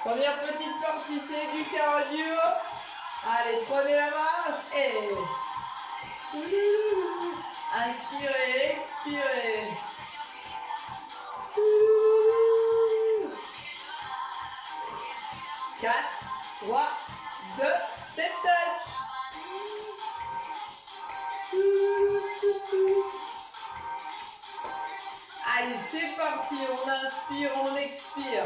Première petite partie, c'est du cardio. Allez, prenez la marche et inspirez, expirez. 4, 3, 2, step touch. Allez, c'est parti, on inspire, on expire.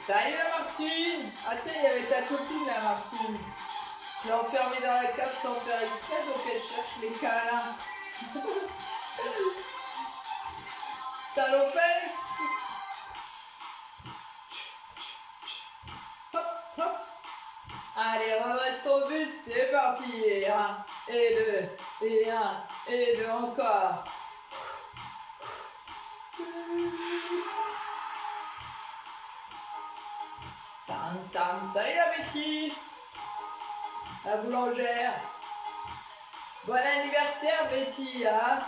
Salut la Martine. Ah tiens, il y avait ta copine la Martine. Je l'ai enfermée dans la cave sans faire exprès, donc elle cherche les câlins. Talons fesses. Hop, hop. Allez, redresse ton buste, c'est parti. Et 1, et 2, et 1, et 2, encore. Tam, tam. Salut la Betty. La boulangère. Bon anniversaire Betty, hein.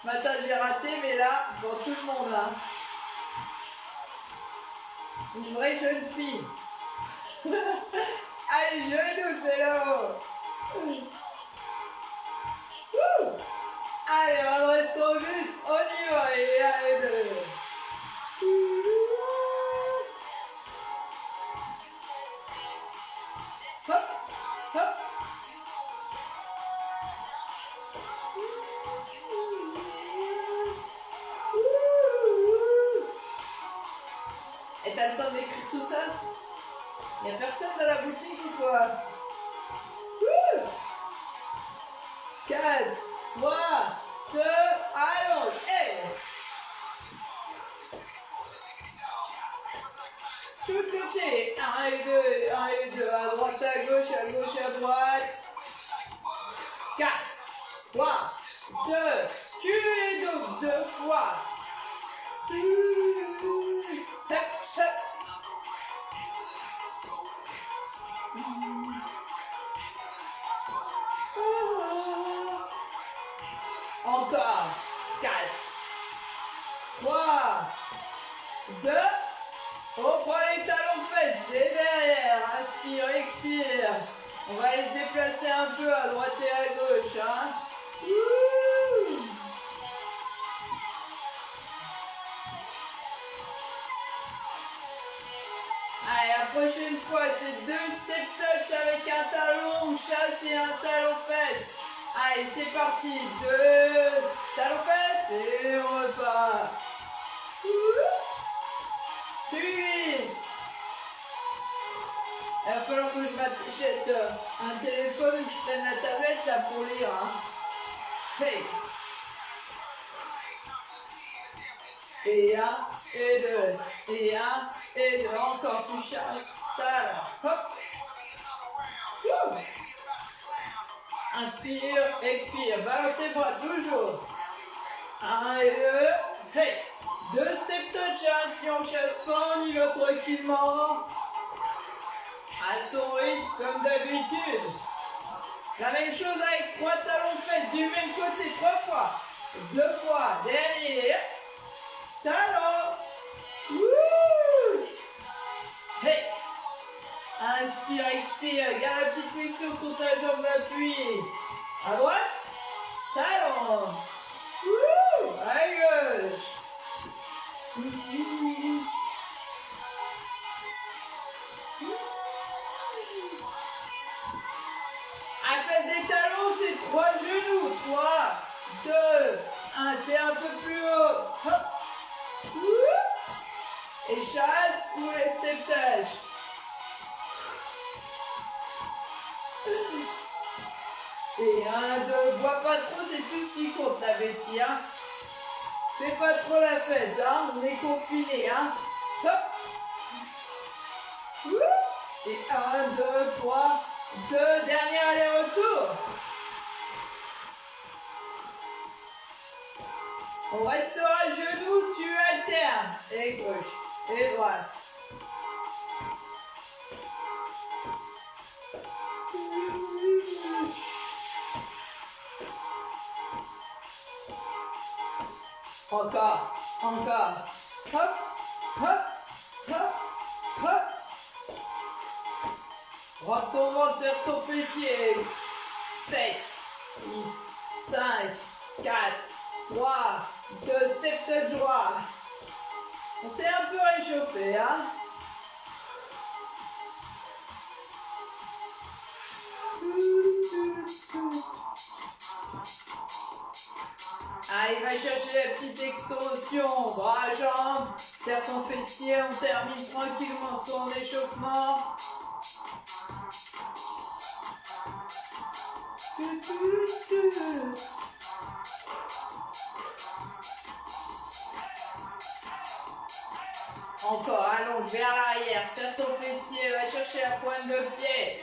Ce matin j'ai raté, mais là, devant tout le monde, hein. Une vraie jeune fille. Allez, genoux, c'est là-haut. Allez, redresse ton buste, on y va, et 1 et 2. Hop, hop. Et t'as le temps d'écrire tout ça? Y'a personne dans la boutique ou quoi? 4, 3, 2, allons, et sous le côté, 1 et 2, 1 et 2, à droite, à gauche, à droite. 4, 3, 2, tu les doubles 2 fois. Hop, hop. Encore. 4, 3, 2. On prend les talons fesses, c'est derrière. Inspire, expire. On va aller se déplacer un peu à droite et à gauche. Hein. Allez, la prochaine fois, c'est 2 step touch avec un talon chasse et un talon fesse. Allez, c'est parti. 2 talons fesses et on repart. Tu glisses. Il va falloir que je m'achète un téléphone ou que je prenne la tablette là pour lire. Hein. Hey. Et 1, et 2, et 1, et 2, encore tu chasses, talon, hop. Inspire, expire, balance tes bras toujours. 1 et 2, hey. 2 step touch, hein. Si on chasse pas, on y va tranquillement. À son rythme, comme d'habitude. La même chose avec 3 talons fesses du même côté, 3 fois. 2 fois, dernier. Talon. Wouh. Hey. Inspire, expire. Garde la petite flexion sur ta jambe d'appui. À droite. Talon. Wouh. À gauche. À place des talons, c'est 3 genoux. 3, 2, 1. C'est un peu plus haut. Hop. Et chasse ou les step touch. Et 1, 2, bois pas trop, c'est tout ce qui compte la Betty. Hein. Fais pas trop la fête, hein. On est confinés. Hein. Hop. Et 1, 2, 3, 2, dernier aller-retour. On restera à genoux, tu alternes. Et gauche, et droite. Encore, encore. Hop, hop, hop, hop. Droite ton ventre sur ton fessier. 7, 6, 5, 4, 3, 2, step touch droit. On s'est un peu réchauffé, hein? Allez, va chercher la petite extension, bras, jambes, serre ton fessier, on termine tranquillement son échauffement. Encore, allonge vers l'arrière, serre ton fessier, va chercher la pointe de pied.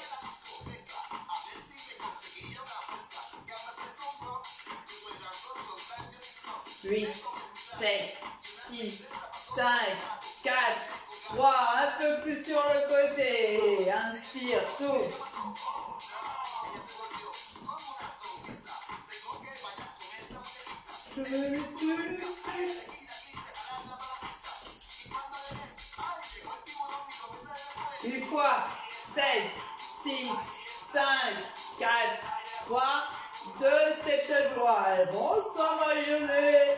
8, 7, 6, 5, 4, 3, un peu plus sur le côté. Inspire, souffle. Une fois, 7, 6, 5, 4, 3, 2, step touch droit. Bon, sans marionner.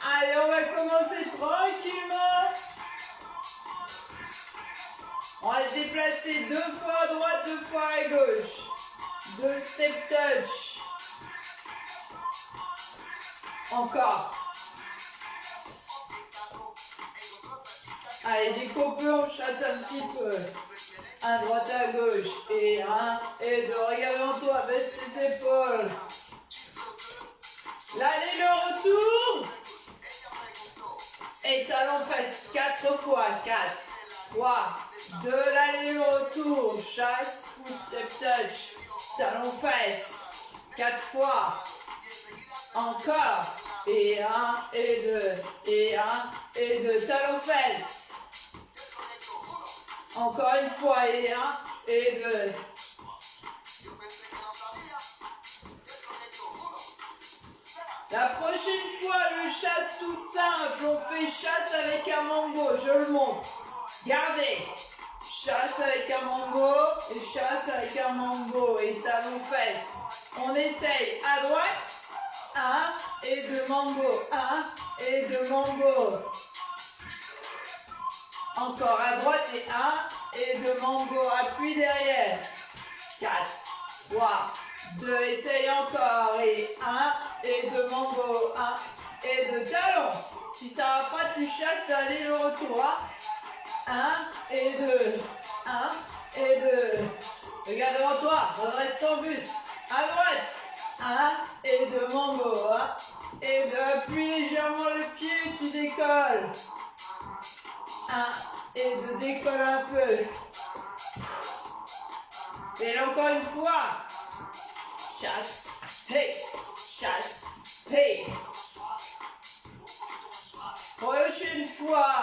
Allez, on va commencer tranquillement. On va se déplacer 2 fois à droite, 2 fois à gauche. 2 step touch. Encore. Allez, dès qu'on peut, on chasse un petit peu. Un droite à gauche. Et 1 et 2. Regarde devant toi, baisse tes épaules. L'aller, le retour. Et talon fesse 4 fois. 4, 3, 2, l'aller, le retour. Chasse ou step touch. Talon fesse 4 fois. Encore. Et 1 et 2. Et 1 et 2. Talon fesse. Encore une fois. Et 1 et 2. La prochaine fois, le chasse tout simple. On fait chasse avec un mango. Je le montre. Gardez. Chasse avec un mango et chasse avec un mango. Et talon fesse. On essaye à droite. 1 et 2 mango. 1 et 2 mango. Encore à droite et 1 et 2 mango. Appuie derrière. 4, 3, 2. Essaye encore. Et 1 et 2 mango. 1 et 2 talons. Si ça va pas, tu chasses l'aller le retour. 1 et 2. 1 et 2. Regarde devant toi. Redresse ton buste. À droite. 1 et 2 mango. 1 et 2. Appuie légèrement le pied. Tu décolles. 1 et 2. Décolle un peu. Fais-le encore une fois. Chasse. Hey. Chasse. Hey. Prochaine fois.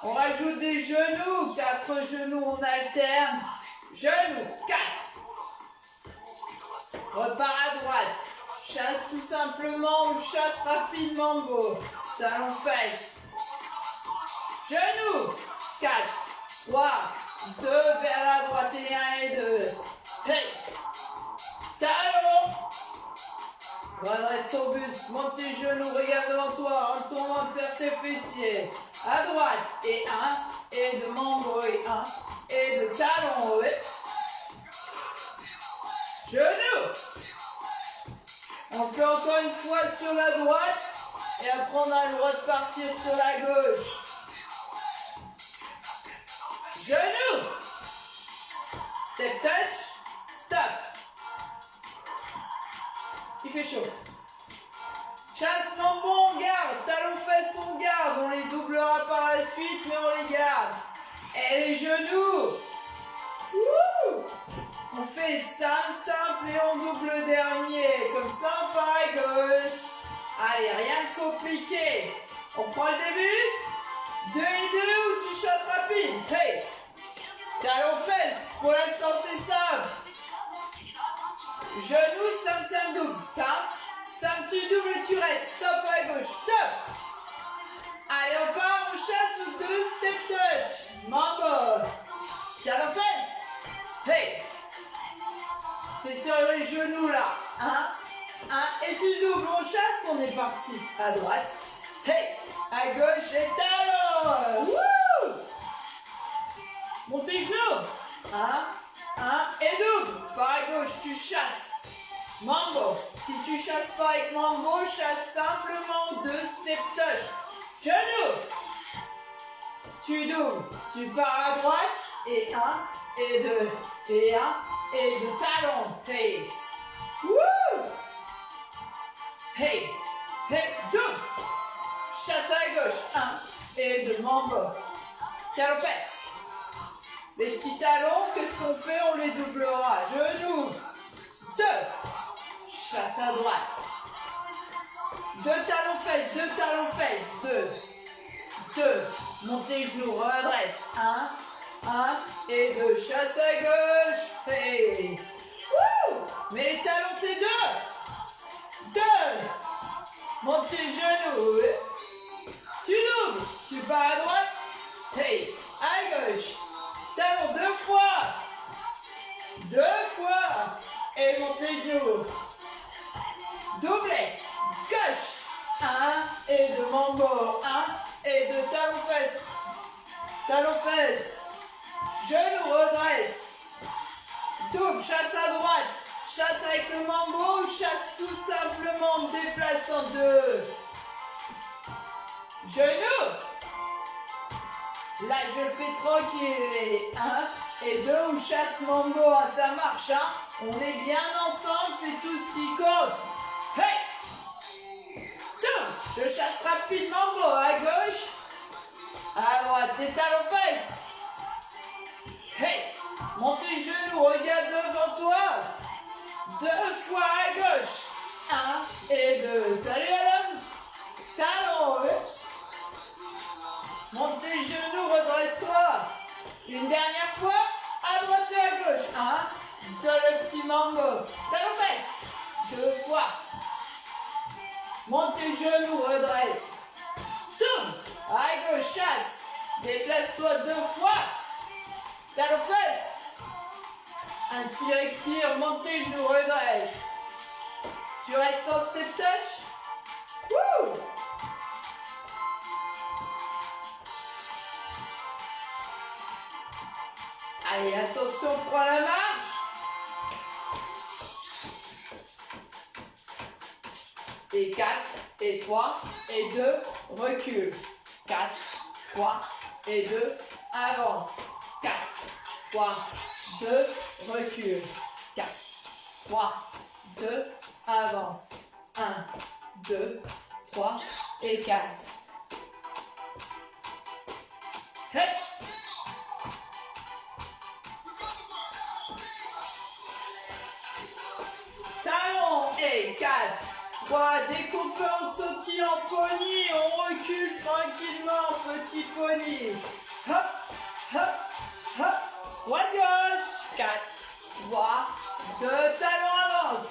On rajoute des genoux. 4 genoux. On alterne. Genoux. 4. Repars à droite. Chasse tout simplement ou chasse rapidement mango. Talon fesse. Genoux. 4, 3, 2 vers la droite et 1 et 2. Hey. Talon. Redresse ton buste. Monte tes genoux. Regarde devant toi. En tournant, serre tes fessiers. À droite et 1 et 2 mango et 1 et 2 talons. Ouais. Genoux. On fait encore une fois sur la droite et après on a le droit de partir sur la gauche. Genoux. Step touch. Stop. Il fait chaud. Chasse mambo, on garde. Talon fesse, on garde. On les doublera par la suite, mais on les garde. Et les genoux. Wouh. On fait simple et on double le dernier. Comme ça, on part à gauche. Allez, rien de compliqué. On prend le début. 2 et 2 ou tu chasses rapide. Hey. Talon fesse. Pour l'instant, c'est simple. Genou, sam, sam, double. Sam, sam, tu doubles, tu restes. Stop à gauche, stop. Allez, on part, on chasse ou 2 step touch. Mambo. Talon fesse. Hey. C'est sur les genoux là. 1, 1, et tu doubles, on chasse, on est parti. À droite. Hey. À gauche, les talons. Wouh. Montez genoux. 1, 1 et double. Par à gauche, tu chasses. Mambo. Si tu chasses pas avec Mambo, chasse simplement 2 step touch. Genou. Tu doubles. Tu pars à droite. Et 1, et 2, et 1, et 2 talons. Hey. Wouh. Hey. Hey. Double. Chasse à gauche. 1 et 2. Mambo. Talons fesses. Les petits talons, qu'est-ce qu'on fait? On les doublera. Genoux. 2. Chasse à droite. 2 talons fesses. 2 talons fesses. 2. 2. Montez genoux. Redresse. 1. 1 et 2. Chasse à gauche. Hey. Wouh. Mais les talons, c'est 2. 2. Montez genoux. Tu doubles. Tu pars à droite. Hey. À gauche. Talon 2 fois. 2 fois. Et monte les genoux. Doublé. Gauche. 1 et 2. Mambo. 1 et 2. Talon fesses. Talon fesses. Genou redresse. Double. Chasse à droite. Chasse avec le mambo. Chasse tout simplement. Déplace en 2. Genou. Là, je le fais tranquille. 1 et 2, on chasse mambo, hein, ça marche. Hein. On est bien ensemble, c'est tout ce qui compte. Hey. 2. Je chasse rapidement mambo à gauche. À droite, les talons fesses. Hey. Monte les genoux, regarde devant toi. 2 fois à gauche. 1 et 2. Salut Adam. Talons. Monte tes genoux, redresse-toi. Une dernière fois, à droite et à gauche. 1, 2, le petit mambo. Talons fesses. 2 fois. Monte tes genoux, redresse. Tourne. À gauche, chasse. Déplace-toi 2 fois. Talons fesses. Inspire, expire, monte tes genoux, redresse. Tu restes en step touch. Wouh. Allez, attention, prends la marche. Et 4, et 3, et 2, recule. 4, 3, et 2, avance. 4, 3, 2, recule. 4, 3, 2, avance. 1, 2, 3, et 4. Hey! Et 4, 3, découpé en sautille en pony, on recule tranquillement, petit pony. Hop, hop, hop, droite gauche, 4, 3, 2, talons avance.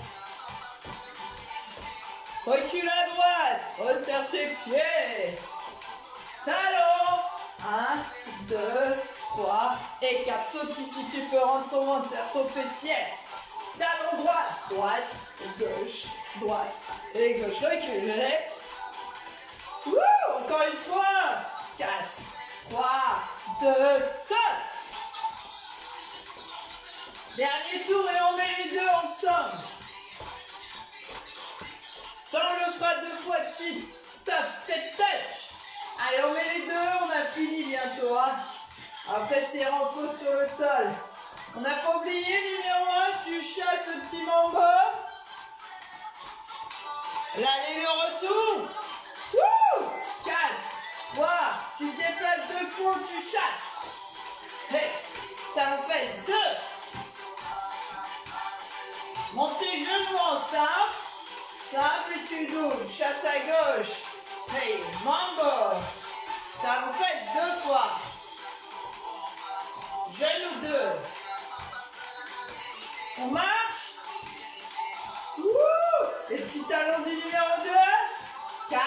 Recule à droite, resserre tes pieds. Talons, 1, 2, 3 et 4. Saute ici, tu peux rendre ton ventre, serre ton fessier. Talon droit, droite, gauche, droite et gauche. Reculez. Encore une fois. 4, 3, 2, saute. Dernier tour et on met les deux ensemble. Ça, on le fera 2 fois de suite. Stop, step touch. Allez, on met les deux, on a fini bientôt. Hein. Après, c'est repos sur le sol. On n'a pas oublié, numéro 1, tu chasses le petit mambo. L'aller le retour. 4, 3, tu te déplaces 2 fois, tu chasses. Hey, t'as fait 2. Monte tes genoux en simple. Simple et tu doubles. Chasse à gauche. Hey, mambo. T'as fait 2 fois. Genou 2. On marche. Les petits talons du numéro 2. 4,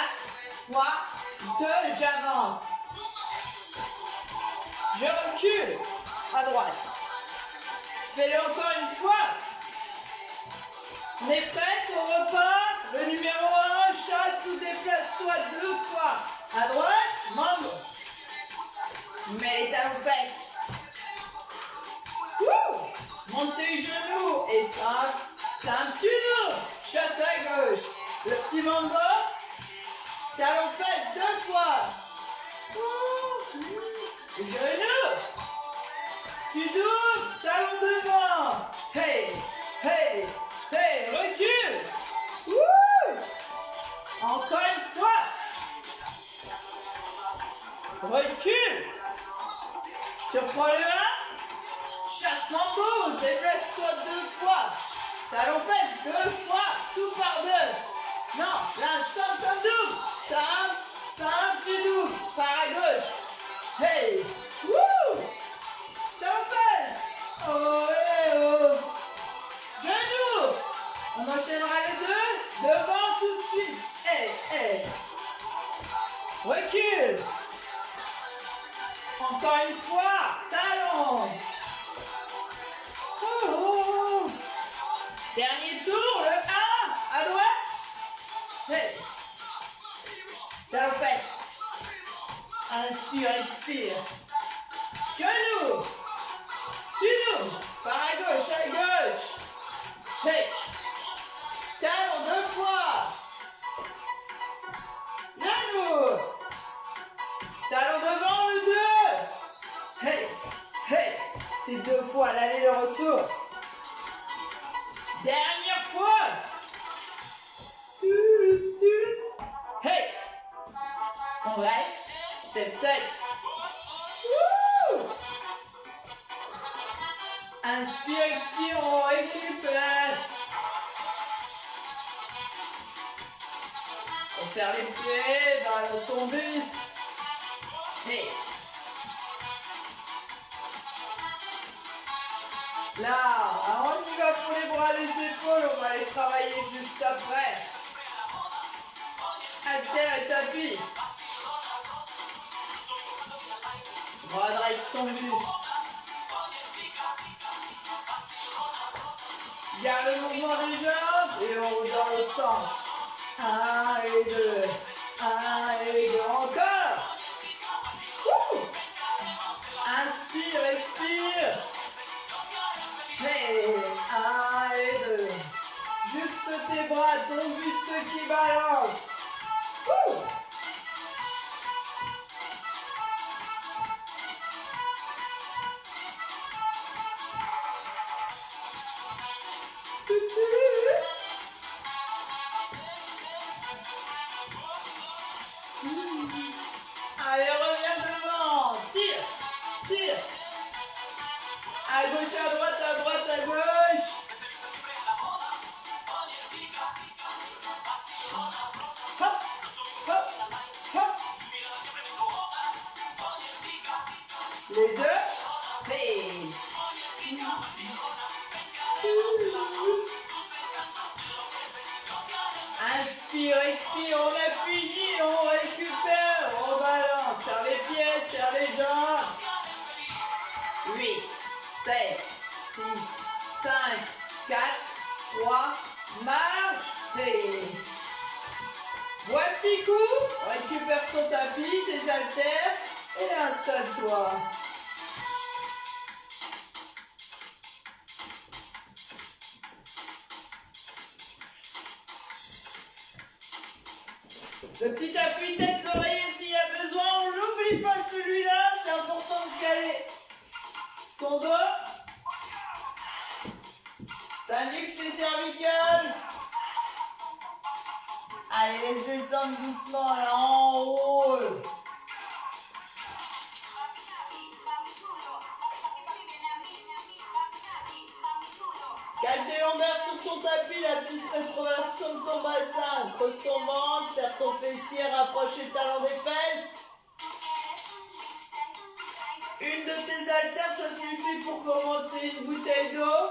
3, 2, j'avance. Je recule à droite. Fais-le encore une fois. On est prêt, on repart. Le numéro 1, chasse ou déplace-toi 2 fois. À droite, membre. Mets les talons fesses. Monte tes genoux et ceinture. Chasse à gauche. Le petit mambo. Talons fesses 2 fois. Genoux. Tu doubles. Talons devant. Hey, hey, hey. Recule. Encore une fois. Recule. Tu reprends le 1. Chasse mambo, déplace-toi 2 fois. Talons fesses 2 fois, tout par 2. Non, là, simple, double. Simple, tu doubles. Par à gauche. Hey, wouh. Talons fesses. Oh, hey, oh. Genoux. On enchaînera les 2. Devant tout de suite. Hey, hey. Recule. Encore une fois. Talons. Dernier tour, le 1, à droite. Hey. Talons fesses. Inspire, expire. Genoux. Genoux. Par à gauche. Hey. Talons 2 fois. Genoux. Talons devant le 2. Hey. Hey. C'est 2 fois l'aller et le retour. Dernière fois. Hey. On reste. Step touch. Inspire, expire, on récupère. On serre les pieds, balance ton buste. Hey. Là, on y va pour les bras, les épaules, on va les travailler juste après. Haltère et tapis. Redresse ton buste. Garde le mouvement des jambes et on roule dans l'autre sens. 1 et 2. 1 et 2. Encore. Inspire, expire. Hey, 1 et 2. Juste tes bras, ton buste qui balance. Allez, reviens devant. Tire, tire. À gauche, à droite, à droite, à gauche. Hop, hop, hop. Les 2. Hey. Inspire, expire, on a fini, on récupère, on balance. Serre les pieds, serre les jambes. 8, 7, 6, 5, 4, 3, marche. Et bois un petit coup, récupère ton tapis, tes haltères et installe-toi. Le petit appui tête, l'oreiller s'il y a besoin, on n'oublie pas celui-là, c'est important de caler son dos, sa nuque, ses cervicales. Allez, laisse descendre doucement là en haut. Cale tes lombaires sur ton tapis, la petite rétroversion de ton bassin. Creuse ton ventre, serre ton fessier, rapproche les talons des fesses. Une de tes haltères, ça suffit pour commencer une bouteille d'eau.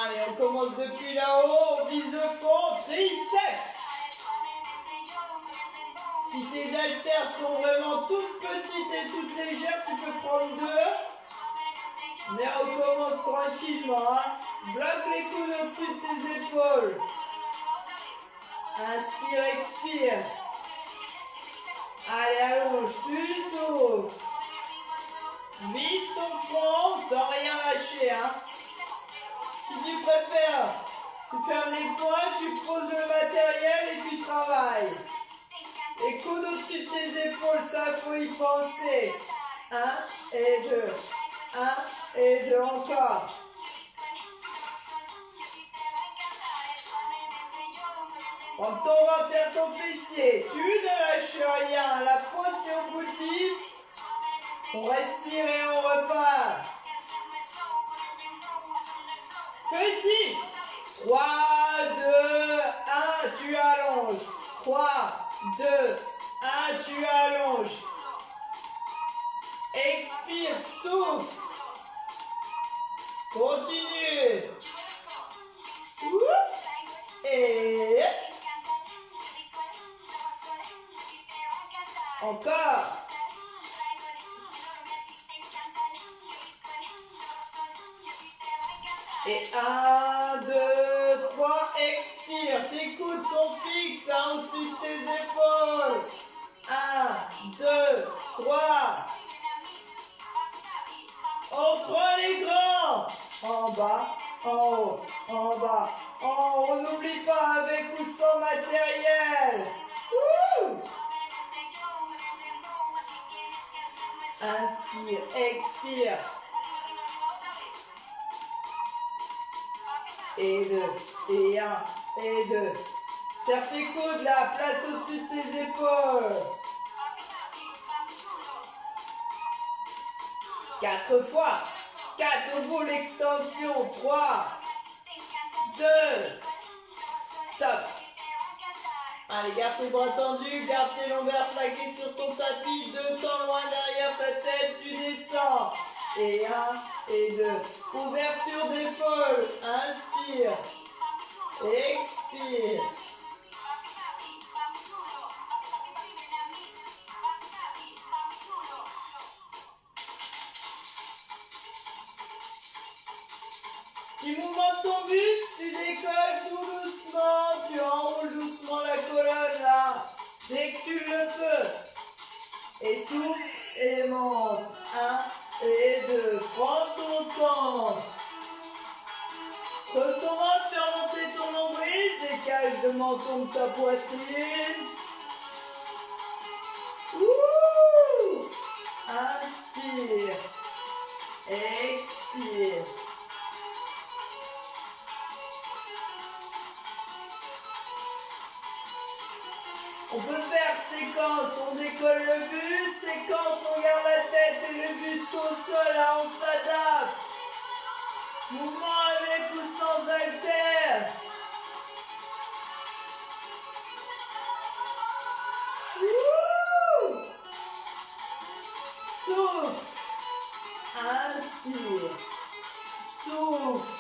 Allez, on commence depuis là-haut, on vise le fond, triceps. Si tes haltères sont vraiment toutes petites et toutes légères, tu peux prendre 2. Mais on commence tranquillement. Hein. Bloque les coudes au-dessus de tes épaules. Inspire, expire. Allez, allonge, tu souffles. Vise ton front sans rien lâcher. Hein. Si tu préfères, tu fermes les poings, tu poses le matériel et tu travailles. Les coudes au-dessus de tes épaules, ça faut y penser. 1 et 2. 1 et 2 encore. Prends ton ventre, serre ton fessier. Tu ne lâches rien. La pose c'est au bout de 10. On respire et on repart. Petit. 3, 2, 1, tu allonges. 3, 2, 1, tu allonges. Expire, souffle. Continue. Et encore. Et 1, 2, 3, expire. Tes coudes sont fixes hein, au-dessus de tes épaules. 1, 2, 3. On prend les grands. En bas, en haut, en bas, en haut. On n'oublie pas avec ou sans matériel. Wouh! Inspire, expire. Et 2, et 1, et 2. Serre tes coudes là, place au-dessus de tes épaules. 4 fois. 4 au bout, l'extension. 3, 2, stop. Allez, garde tes bras tendus, garde tes lombaires plaqués sur ton tapis. 2 temps loin derrière ta tête, tu descends. Et 1, et 2. Ouverture d'épaule. Inspire. Expire. Tu mouvements ton buste, tu décolles tout doucement, tu enroules doucement la colonne là, dès que tu le peux. Et souffle et monte. 1 et 2. Prends ton temps. Creuse ton ventre, fais monter ton nombril, décale le menton de ta poitrine. Ouh! Inspire. Expire. On peut faire séquence, on décolle le buste, séquence, on garde la tête et le buste au sol, là on s'adapte. Mouvement avec ou sans haltère. Souffle. Inspire. Souffle.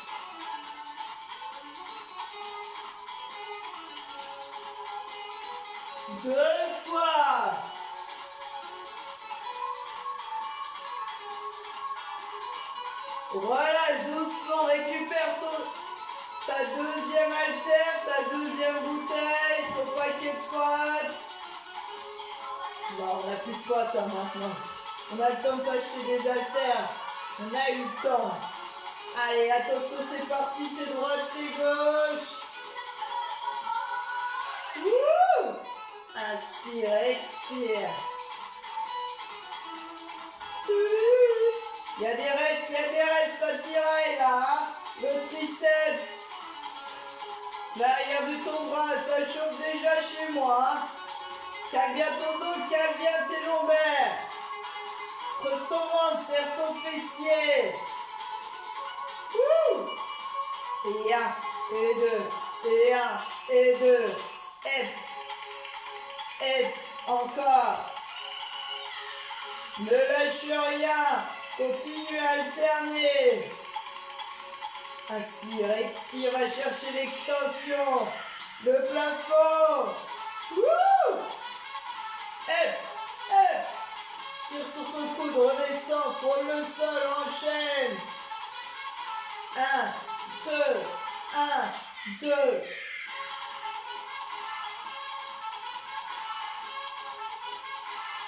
Deux fois. Voilà, doucement, récupère ta deuxième haltère, ta deuxième bouteille, ton paquet de pâtes. Bon, on n'a plus de pâtes hein, maintenant. On a le temps de s'acheter des haltères. On a eu le temps. Allez, attention, c'est parti, c'est droite, c'est gauche. Wouh! Inspire, expire. Il y a des restes, ça tiraille là. Hein? Le triceps. L'arrière de ton bras, ça chauffe déjà chez moi. Hein? Cale bien ton dos, cale bien tes lombaires. Creuse ton ventre, serre ton fessier. Wouh! Et 1, et 2, et 1, et 2. Et encore. Ne lâche rien. Continue à alterner. Inspire, expire, va chercher l'extension. Le plafond. Wouh! Hep, hep. Tire sur ton coude, redescends, frôle le sol, enchaîne. 1, 2, 1, 2.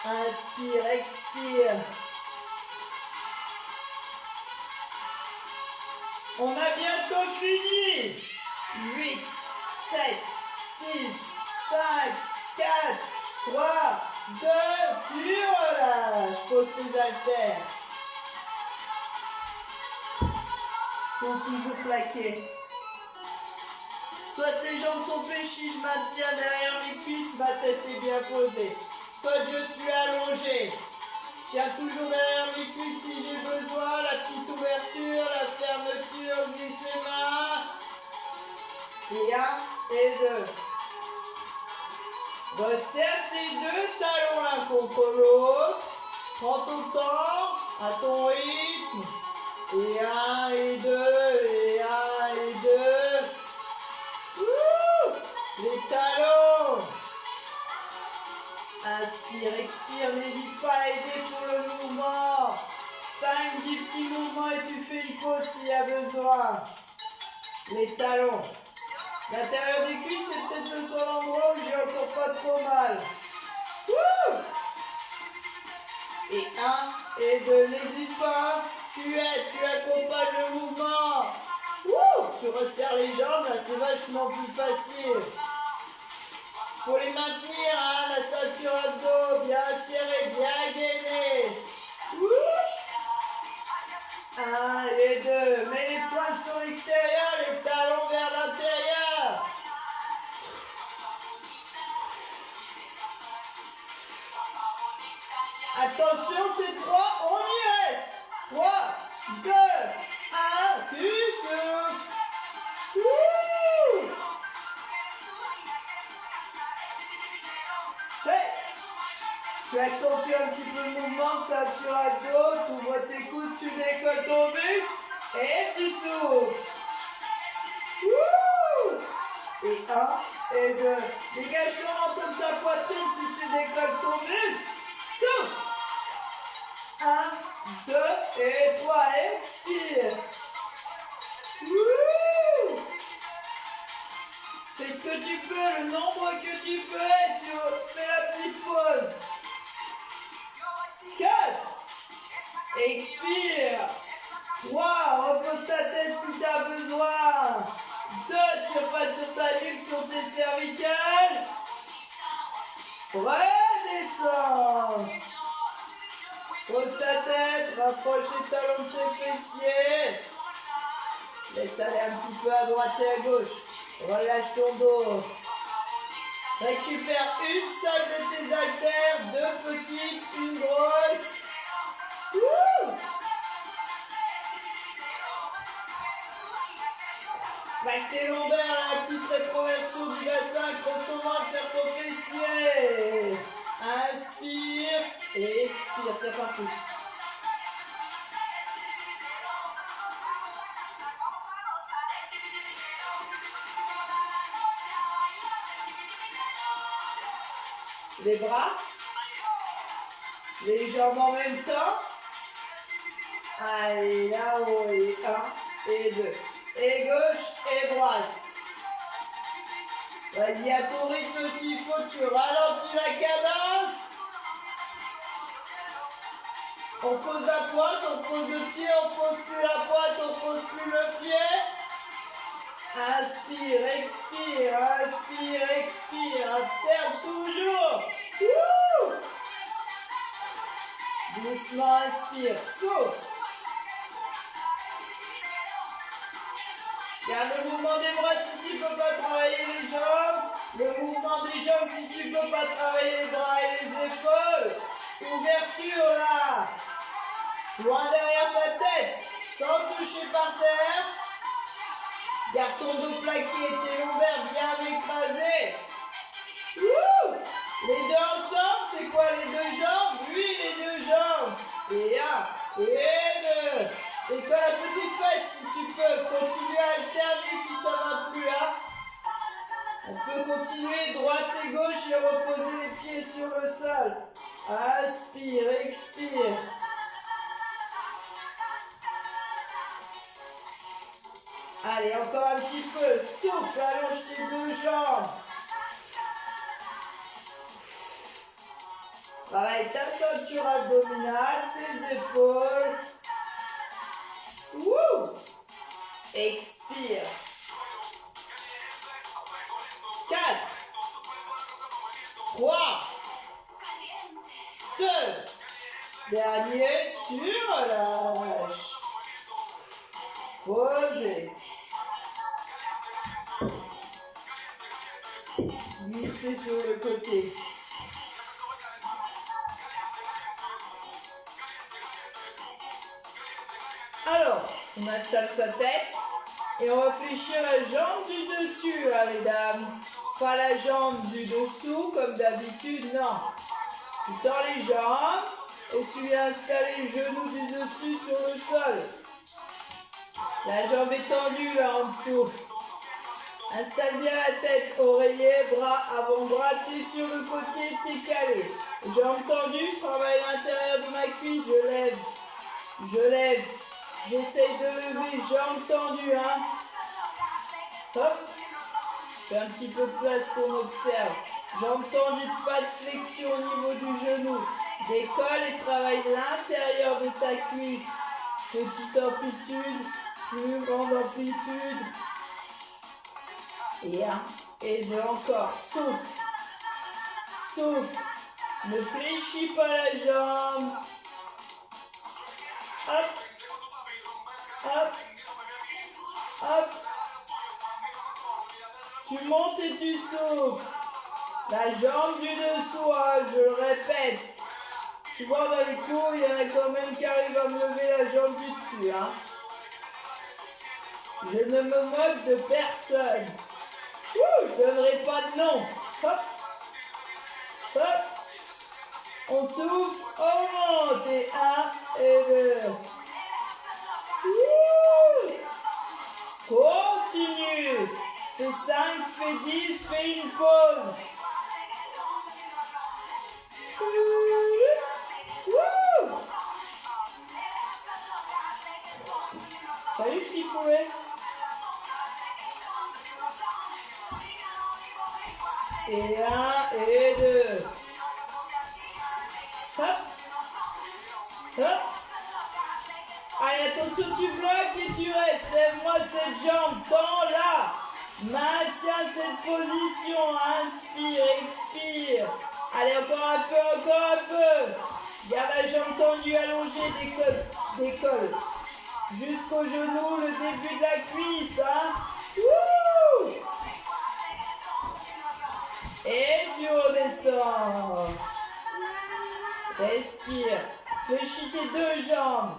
Inspire, expire. On a bientôt fini. 8, 7, 6, 5, 4, 3, 2, tu relâches. Pose tes haltères. Faut toujours plaquer. Soit tes jambes sont fléchies, je maintiens derrière mes cuisses, ma tête est bien posée. Soit je suis allongé. Tiens toujours derrière mes cuisses si j'ai besoin, la petite ouverture, la fermeture, glisse les mains. Et 1 et 2. Resserre tes deux talons l'un contre l'autre. Prends ton temps, à ton rythme. Et 1 et 2, et 1 et 2. Les talons. Inspire, expire, n'hésite pas à aider pour le mouvement. 5-10 petits mouvements et tu fais une pause s'il y a besoin. Les talons. L'intérieur des cuisses, c'est peut-être le seul endroit où j'ai encore pas trop mal. Wouh! Et 1 et 2, n'hésite pas. Tu aides, tu accompagnes le mouvement. Wouh! Tu resserres les jambes, là c'est vachement plus facile. Faut les maintenir, hein, la ceinture abdos, bien serrée, bien gainée. 1 et 2. Mets les poings sur l'extérieur, les talons vers l'intérieur. Attention, c'est 3, on y reste. 3, 2, 1, tu souffles. Hey. Tu accentues un petit peu le mouvement, ceinture abdos, tu ouvres tes coudes, tu décolles ton muscle et tu souffles. Et 1 et 2. Dégage ton menton de ta poitrine si tu décolles ton muscle. Souffle. 1, 2 et 3. Expire. Fais ce que tu peux, le nombre que tu peux et tu fais la petite pause. 4. Expire. 3. Repose ta tête si tu as besoin. 2. Tu repasses sur ta nuque, sur tes cervicales. Redescends. Pose ta tête, rapproche les talons de tes fessiers. Laisse aller un petit peu à droite et à gauche. Relâche ton dos. Récupère une seule de tes haltères, 2 petites, une grosse. Plaque tes lombaires, la petite rétroversion du bassin, creuse ton ventre, serre ton fessier. Inspire et expire, c'est parti. Les bras, les jambes en même temps. Allez, là-haut, et 1 et 2. Et gauche et droite. Vas-y, à ton rythme s'il faut, tu ralentis la cadence. On pose la pointe, on pose le pied, on pose plus la pointe, on pose plus le pied. Inspire, expire, inspire, expire. Alterne toujours. Doucement, inspire, souffle. Garde le mouvement des bras si tu ne peux pas travailler les jambes. Le mouvement des jambes si tu ne peux pas travailler les bras et les épaules. Ouverture là. Loin derrière ta tête. Sans toucher par terre. Garde ton dos plaqué, tes lombaires bien écrasés. Les deux ensemble, c'est quoi les deux jambes? Oui, les deux jambes. Et 1, et 2. Et quand la petite fesse si tu peux. feu. Continuez à alterner si ça va plus, hein. On peut continuer droite et gauche et reposer les pieds sur le sol. Inspire, expire. Allez, encore un petit peu. Souffle, allonge tes deux jambes. Travaille ta ceinture abdominale, tes épaules. Wouh! Expire. 4, 3, 2, dernier, tu relâches. Posez. Glissez sur le côté. Alors, on installe sa tête et on va fléchir la jambe du dessus, hein, mesdames. Pas la jambe du dessous comme d'habitude, non. Tu tends les jambes et tu viens installer les genoux du dessus sur le sol. La jambe est tendue là en dessous. Installe bien la tête, oreiller, bras, avant-bras, t'es sur le côté, t'es calé. Jambes tendues, je travaille l'intérieur de ma cuisse, je lève. Je lève. J'essaye de lever, jambes tendues, hein. Hop. Fais un petit peu de place qu'on observe. Jambes tendues, pas de flexion au niveau du genou. Décolle et travaille l'intérieur de ta cuisse. Petite amplitude, plus grande amplitude. Et un, et deux encore. Souffle. Souffle. Ne fléchis pas la jambe. Hop. Hop. Hop. Tu montes et tu souffles. La jambe du dessous, hein, je le répète. Souvent dans les cours, il y en a quand même qui arrivent à me lever la jambe du dessus. Hein. Je ne me moque de personne. Ouh, je ne donnerai pas de nom. Hop. Hop. On souffle, on monte. Et 1 et 2. Continue. Fais 5, fais 10, fais une pause. Salut petit poulet. Et 1 et 2. Hop. Hop. Allez, attention, tu bloques et tu restes. Lève-moi cette jambe, tends-la. Maintiens cette position. Inspire, expire. Allez, encore un peu. Garde la jambe tendue, allongée, décolle. Jusqu'au genou, le début de la cuisse. Hein. Wouh! Et tu redescends. Respire. Fléchis tes deux jambes.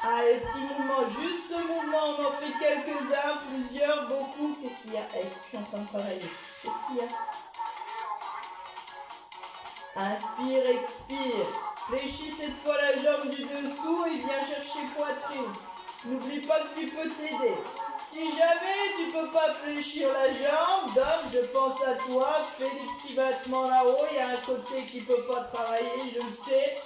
Allez, petit mouvement, juste ce mouvement, on en fait quelques-uns, plusieurs, beaucoup. Qu'est-ce qu'il y a? Je suis en train de travailler. Qu'est-ce qu'il y a? Inspire, expire. Fléchis cette fois la jambe du dessous et viens chercher poitrine. N'oublie pas que tu peux t'aider. Si jamais tu peux pas fléchir la jambe, donc je pense à toi, fais des petits battements là-haut. Il y a un côté qui peut pas travailler, je le sais.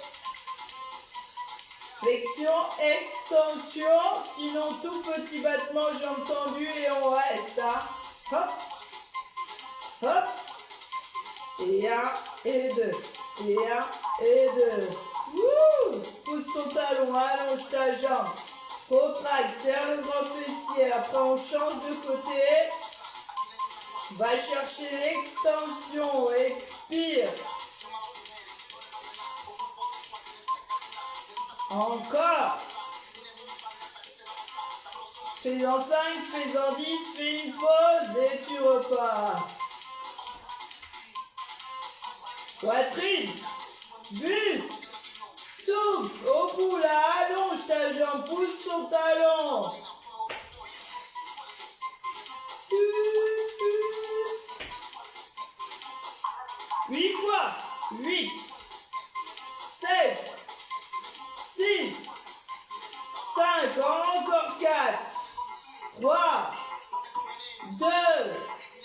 Flexion, extension, sinon tout petit battement, jambes tendues et on reste. Hein. Hop, hop, et 1 et 2, et 1 et 2. Wouh! Pousse ton talon, allonge ta jambe. Contracte, serre le grand fessier. Après on change de côté. Va chercher l'extension, expire. Encore. Fais-en 5, fais-en 10, fais une pause et tu repars. Poitrine, buste, souffle, au bout là, allonge ta jambe, pousse ton talon. 8 fois, 8, 7, 6,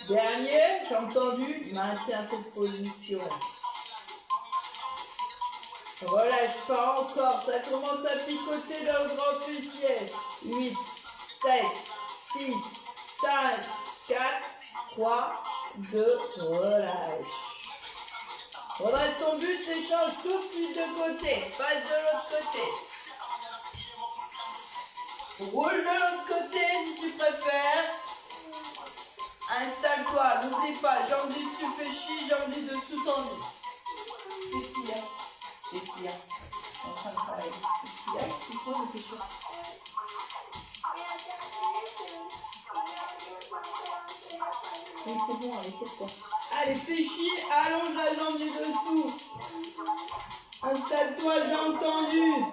Dernier, jambe tendue, maintiens cette position. Relâche pas encore, ça commence à picoter dans le grand fessier. 8, 7, 6, 5, 4, 3, 2, relâche. Redresse ton buste et change tout de suite de côté. Passe de l'autre côté. Roule de l'autre côté si tu préfères. Installe-toi, n'oublie pas, jambe du dessus fléchie, jambe du dessous tendue. Qu'est-ce qu'il y a? Qu'est-ce qu'il y a? En train de travailler. Qu'est-ce qu'il y a? Explique-moi de tes choses. Oui, c'est bon, allez, c'est bon. Allez, fléchis, allonge la jambe du dessous. Installe-toi, jambe tendue.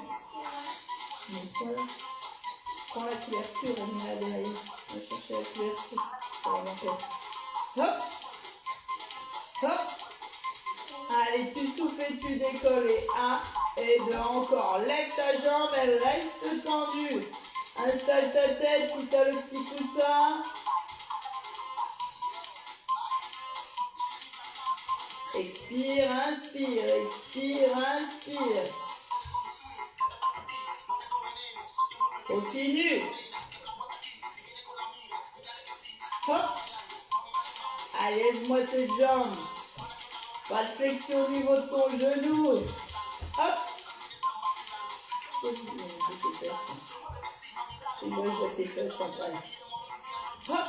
Mais ça, prends la couverture, on met la derrière. On va chercher la couverture. Ça va manquer. Hop. Hop. Allez, tu souffles et tu décolles. Et 1 et 2 encore. Lève ta jambe, elle reste tendue. Installe ta tête si tu as le petit coussin. Expire, inspire, expire, inspire. Continue. Hop. Allez, lève-moi cette jambe. Pas de flexion au niveau de ton genou. Hop. Et je vois tes fesses après. Hop.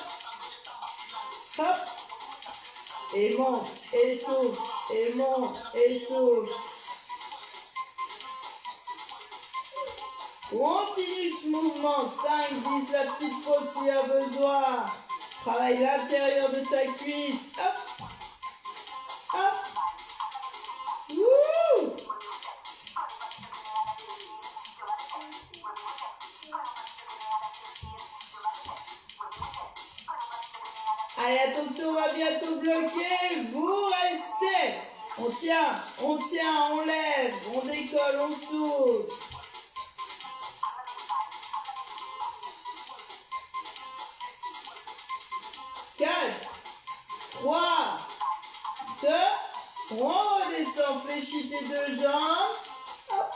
Hop. Et monte, et souffle, et monte, et souffle. Continue ce mouvement. 5, 10, la petite pause s'il y a besoin. Travaille l'intérieur de ta cuisse. Hop. Hop. Wouh. Allez, attention, on va bientôt bloquer. Vous restez. On tient, on lève, on décolle, on souffle. Quatre, 3, 2, on redescend, fléchis tes deux jambes. Hop.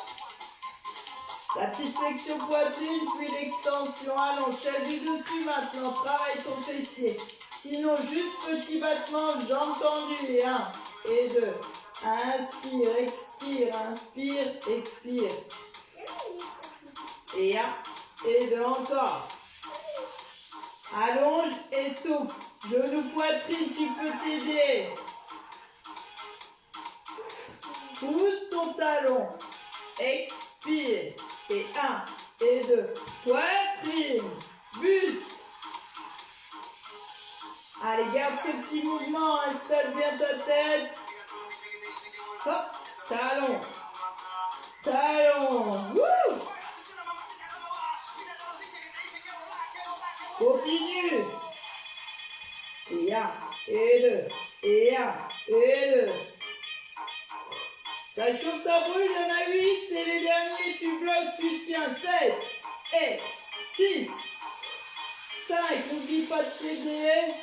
La petite flexion poitrine, puis l'extension, allonge, celle du dessus maintenant, travaille ton fessier. Sinon, juste petit battement, jambes tendues, et 1 et 2. Inspire, expire, inspire, expire. Et 1 et 2 encore. Allonge et souffle. Genou, poitrine, tu peux t'aider. Pousse ton talon. Expire. Et 1 et 2. Poitrine. Buste. Allez, garde ce petit mouvement. Installe bien ta tête. Hop. Talon. Talon. Wouh. Continue. Et 1, et 2, et 1, et 2. Ça chauffe, ça brûle, il y en a 8, c'est les derniers. Tu bloques, tu tiens. 7, et 6, 5. N'oublie pas de t'aider.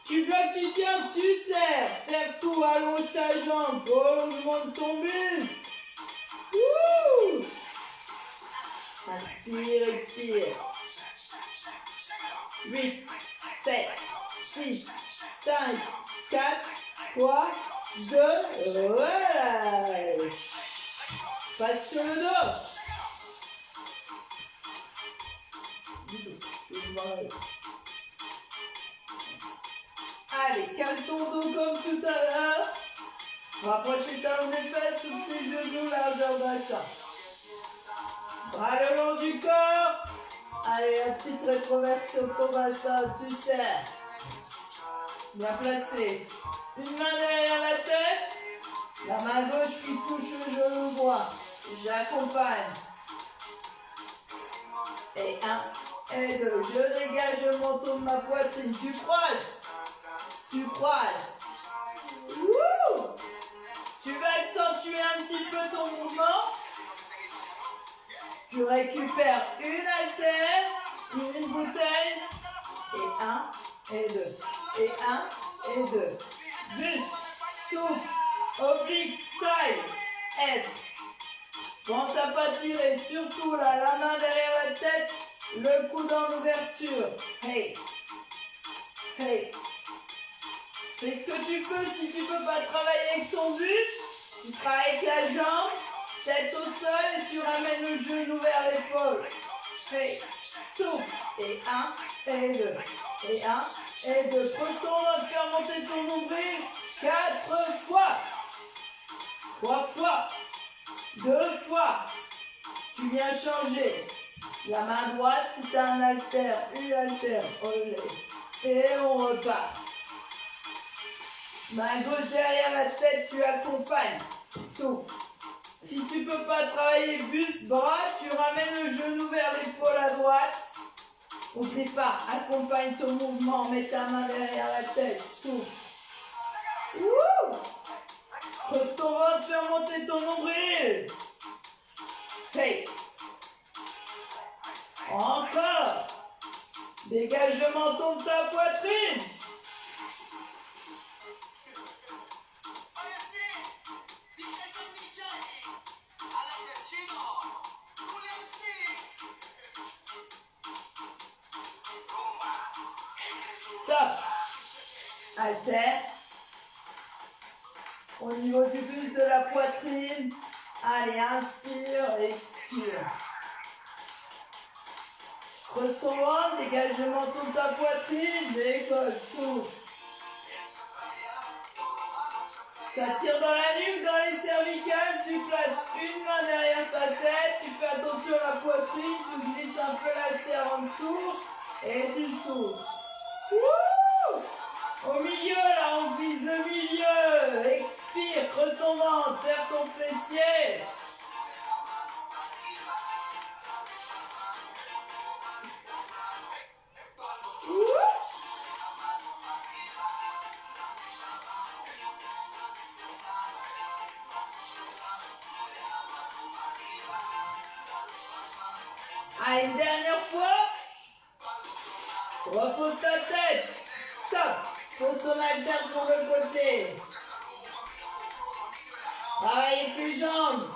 Tu bloques, tu tiens, tu serres. Serre tout, allonge ta jambe. Prolongement de ton buste. Wouh. Inspire, expire. 8, 7, 6, 5, 4, 3, 2, relâche. Passe sur le dos. Allez, cale ton dos comme tout à l'heure. Rapproche tes talons des fesses, ouvre tes genoux, largeur bassin. Bras le long du corps. Allez, la petite rétroversion de ton bassin, tu serres. Bien placé. Une main derrière la tête. La main gauche qui touche le genou droit. J'accompagne. Et 1, et 2. Je dégage le menton de ma poitrine. Tu croises. Tu croises. Wouh. Tu vas accentuer un petit peu ton mouvement. Tu récupères une haltère. une bouteille, et 1, et 2, et 1, et 2. Buste, souffle, oblique, taille, aide. Pense à pas tirer, surtout là, la main derrière la tête, le coude en ouverture. Hey, hey. Fais ce que tu peux. Si tu peux pas travailler avec ton buste, tu travailles avec la jambe, tête au sol et tu ramènes le genou vers l'épaule. Hey, souffle. Et 1, et 2. Et 1, et 2. Pose-toi, on va te faire monter ton nombril 4 fois. 3 fois. 2 fois. Tu viens changer. La main droite, si tu as un haltère, une haltère, on le lève. Et on repart. Main gauche derrière la tête, tu accompagnes. Souffle. Si tu ne peux pas travailler buste, bras, tu ramènes le genou vers l'épaule à droite. N'oublie pas, accompagne ton mouvement, mets ta main derrière la tête. Souffle. Wouh! Creuse ton ventre, fais monter ton nombril. Hey! Encore! Dégage le menton de ta poitrine. Stop. Haltère. Au niveau du buste de la poitrine. Allez, inspire, expire. Creuse ton ventre, dégage le menton de ta poitrine, décolle, souffle. Ça tire dans la nuque, dans les cervicales, tu places une main derrière ta tête, tu fais attention à la poitrine, tu glisses un peu l'haltère en dessous et tu souffles. Au milieu, là, on vise le milieu. Expire, creuse ton ventre, serre ton fessier. Allez, une dernière fois. Repose ta tête. Stop. Pose ton haltère sur le côté. Travaille avec les jambes.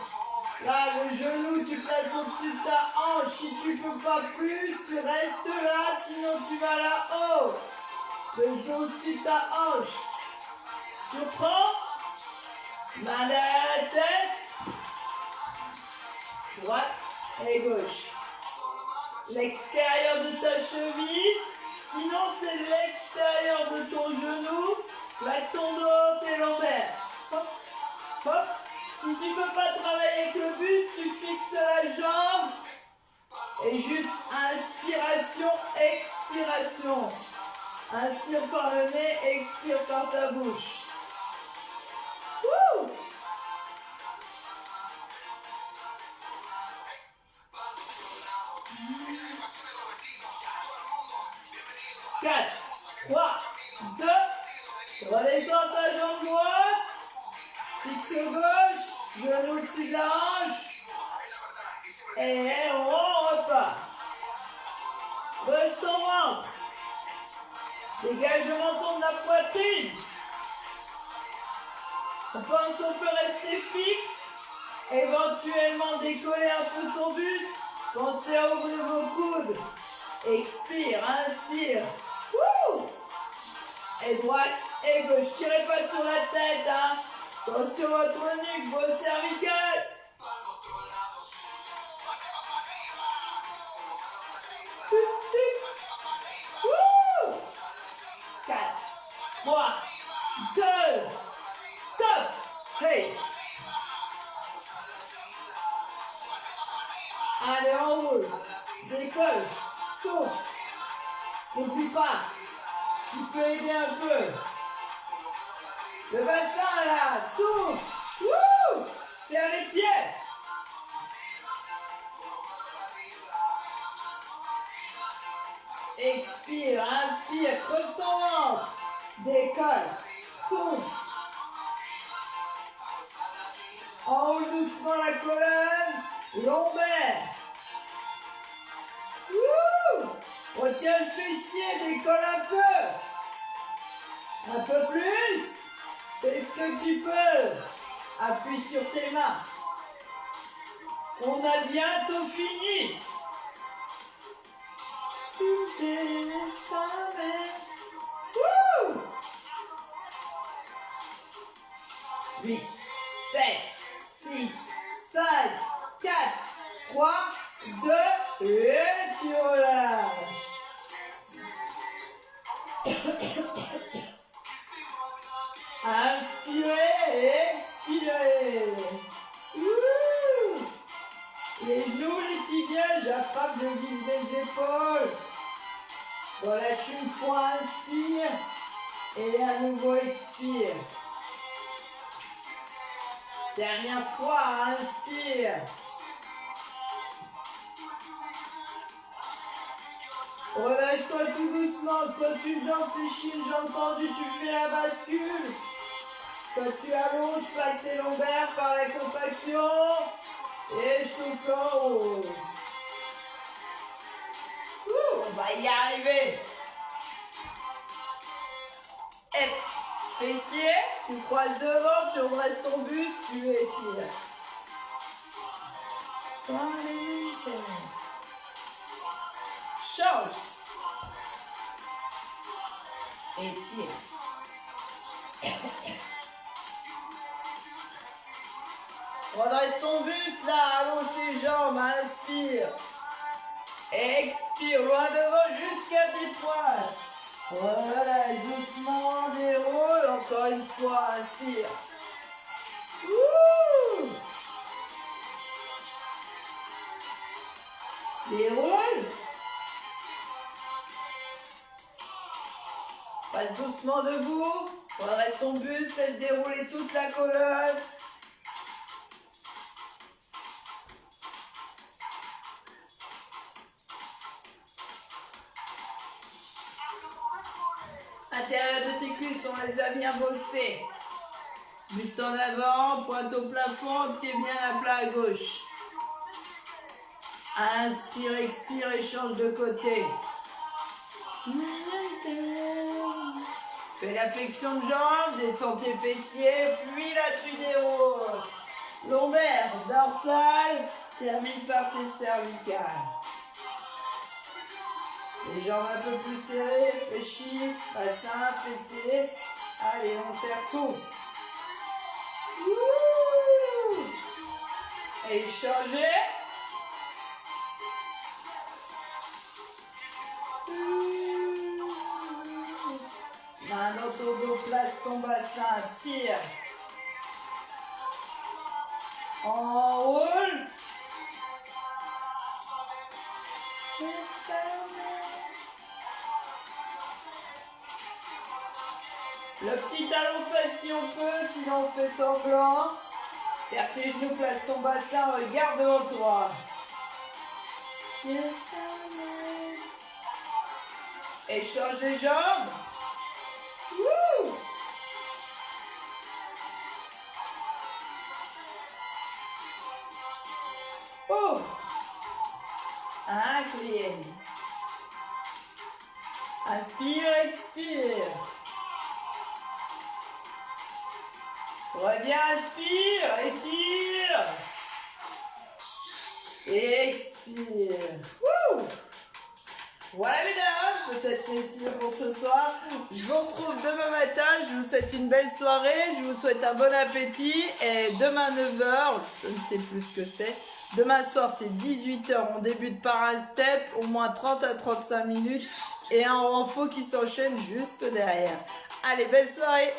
Là, le genou, tu places au-dessus de ta hanche. Si tu peux pas plus, tu restes là, sinon tu vas là-haut. Le genou au-dessus de ta hanche. Tu reprends. Main derrière la tête. Droite et gauche. L'extérieur de ta cheville. Sinon, c'est l'extérieur de ton genou. Plaque ton dos, tes lombaires. Hop, hop. Si tu ne peux pas travailler avec le buste, tu fixes la jambe. Et juste inspiration, expiration. Inspire par le nez, expire par ta bouche. Wouh! Quatre, 3, 2, redescends ta jambe droite, fixe gauche, genou au-dessus de la hanche, et on repart. Creuse ton ventre, dégage le menton de la poitrine. On peut rester fixe, éventuellement décoller un peu son buste, pensez à ouvrir vos coudes. Expire, inspire. Wouh! Et droite et gauche. Tirez pas sur la tête, hein. Attention votre nuque, vos cervicales. Wouh! 4, 3, 2, stop. Hey! Allez, en roule. Décolle. Souffle. N'oublie pas, tu peux aider un peu. Le bassin là, souffle. Wouh! Serre les pieds. Expire, inspire, creuse ton ventre. Décolle, souffle. Enroule doucement la colonne, lombaire. Wouh! Retiens le fessier, décolle un peu. Un peu plus. Fais ce que tu peux. Appuie sur tes mains. On a bientôt fini. 8, 7, 6, 5, 4, 3, 2, et tu relâches. Inspirez, expirez. Les genoux, les tibiales, j'attrape, je vise les épaules. Relâche une fois, inspire. Et à nouveau, expire. Dernière fois, inspire. Relâche-toi tout doucement. Soit tu jambes, fléchis une jambe tendue, tu fais la bascule. Soit tu allonges, plaque tes lombaires par la contraction. Et souffle en haut. On va y arriver. Et fessier, tu croises devant, tu redresses ton buste, tu étires. Change. Étire. Redresse ton buste là, allonge tes jambes, inspire. Expire, loin devant jusqu'à tes poings. Relâche doucement, déroule, encore une fois, inspire. Déroule. Passe doucement debout, redresse ton buste, laisse dérouler toute la colonne. L'intérieur de tes cuisses, on les a bien bossés. Buste en avant, pointe au plafond, pied bien à plat à gauche. Inspire, expire et change de côté. Fais la flexion de jambe, descends tes fessiers, puis là tu déroules. Lombaire, dorsale, termine par tes cervicales. Les jambes un peu plus serrées, fléchis, bassin, fessiers. Allez, on serre tout. Et changer. Main dans ton dos, place ton bassin, tire. Enroule. Le petit talon fesse si on peut, sinon on fait semblant. Serre tes genoux, place ton bassin, regarde devant toi. Échange les jambes. Oh. Incline. Inspire, expire. Reviens, inspire, étire. Expire. Voilà mesdames, peut-être messieurs pour ce soir. Je vous retrouve demain matin, je vous souhaite une belle soirée, je vous souhaite un bon appétit. Et demain 9h, je ne sais plus ce que c'est. Demain soir c'est 18h, on débute par un step, au moins 30 à 35 minutes. Et un renfort qui s'enchaîne juste derrière. Allez, belle soirée!